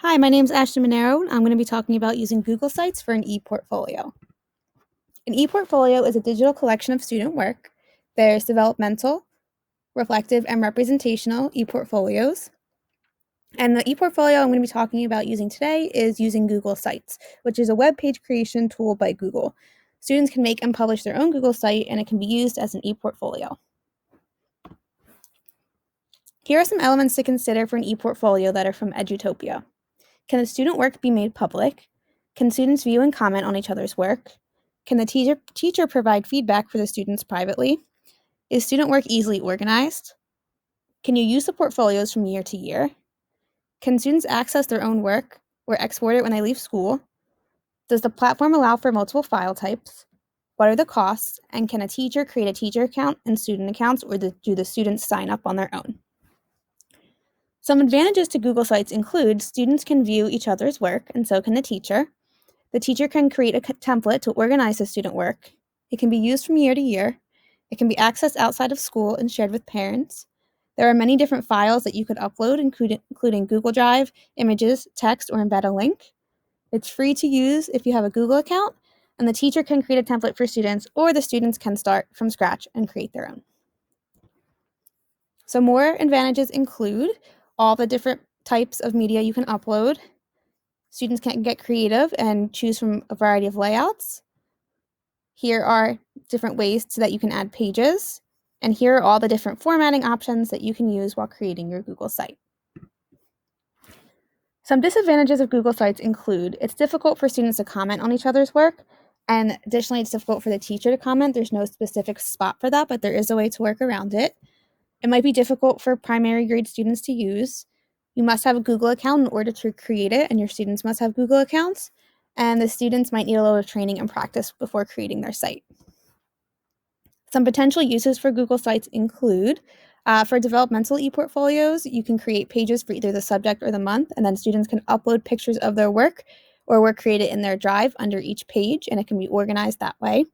Hi, my name is Ashton Manero, and I'm going to be talking about using Google Sites for an ePortfolio. An ePortfolio is a digital collection of student work. There's developmental, reflective, and representational ePortfolios. And the ePortfolio I'm going to be talking about using today is using Google Sites, which is a web page creation tool by Google. Students can make and publish their own Google site, and it can be used as an ePortfolio. Here are some elements to consider for an ePortfolio that are from Edutopia. Can the student work be made public? Can students view and comment on each other's work? Can the teacher provide feedback for the students privately? Is student work easily organized? Can you use the portfolios from year to year? Can students access their own work or export it when they leave school? Does the platform allow for multiple file types? What are the costs? And can a teacher create a teacher account and student accounts, or do the students sign up on their own? Some advantages to Google Sites include students can view each other's work, and so can the teacher. The teacher can create a template to organize the student work. It can be used from year to year. It can be accessed outside of school and shared with parents. There are many different files that you could upload, including Google Drive, images, text, or embed a link. It's free to use if you have a Google account, and the teacher can create a template for students, or the students can start from scratch and create their own. So more advantages include all the different types of media you can upload. Students can get creative and choose from a variety of layouts. Here are different ways so that you can add pages. And here are all the different formatting options that you can use while creating your Google site. Some disadvantages of Google Sites include it's difficult for students to comment on each other's work. And additionally, it's difficult for the teacher to comment. There's no specific spot for that, but there is a way to work around it. It might be difficult for primary grade students to use. You must have a Google account in order to create it, and your students must have Google accounts. And the students might need a little training and practice before creating their site. Some potential uses for Google Sites include for developmental ePortfolios, you can create pages for either the subject or the month, and then students can upload pictures of their work or work created in their Drive under each page, and it can be organized that way.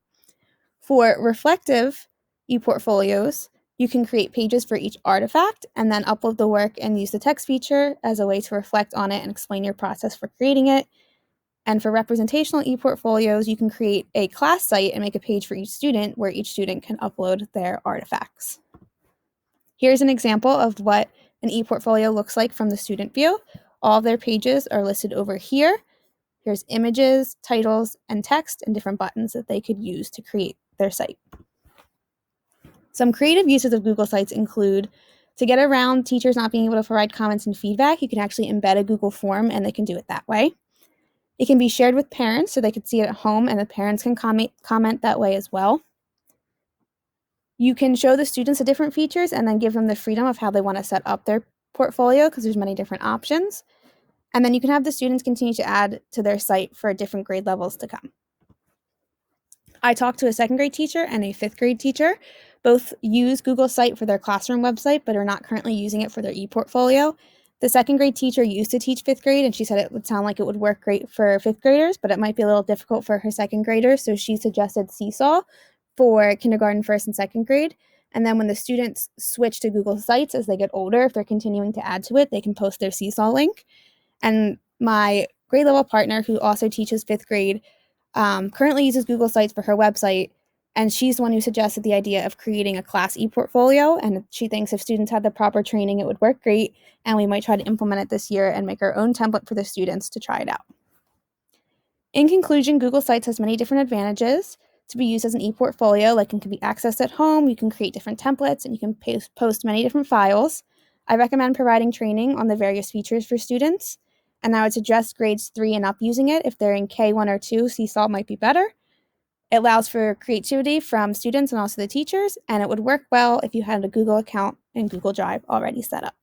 For reflective ePortfolios, you can create pages for each artifact and then upload the work and use the text feature as a way to reflect on it and explain your process for creating it. And for representational ePortfolios, you can create a class site and make a page for each student where each student can upload their artifacts. Here's an example of what an ePortfolio looks like from the student view. All of their pages are listed over here. Here's images, titles, and text, and different buttons that they could use to create their site. Some creative uses of Google Sites include to get around teachers not being able to provide comments and feedback, you can actually embed a Google form and they can do it that way. It can be shared with parents so they can see it at home and the parents can comment that way as well. You can show the students the different features and then give them the freedom of how they want to set up their portfolio because there's many different options. And then you can have the students continue to add to their site for different grade levels to come. I talked to a second grade teacher and a fifth grade teacher. Both use Google Site for their classroom website, but are not currently using it for their ePortfolio. The second grade teacher used to teach fifth grade, and she said it would sound like it would work great for fifth graders, but it might be a little difficult for her second graders, so she suggested Seesaw for kindergarten, first, and second grade. And then when the students switch to Google Sites as they get older, if they're continuing to add to it, they can post their Seesaw link. And my grade level partner, who also teaches fifth grade, currently uses Google Sites for her website, and she's the one who suggested the idea of creating a class ePortfolio, and she thinks if students had the proper training, it would work great, and we might try to implement it this year and make our own template for the students to try it out. In conclusion, Google Sites has many different advantages to be used as an ePortfolio, like it can be accessed at home, you can create different templates, and you can post many different files. I recommend providing training on the various features for students, and I would suggest grades 3 and up using it. If they're in K1 or 2, Seesaw might be better. It allows for creativity from students and also the teachers, and it would work well if you had a Google account and Google Drive already set up.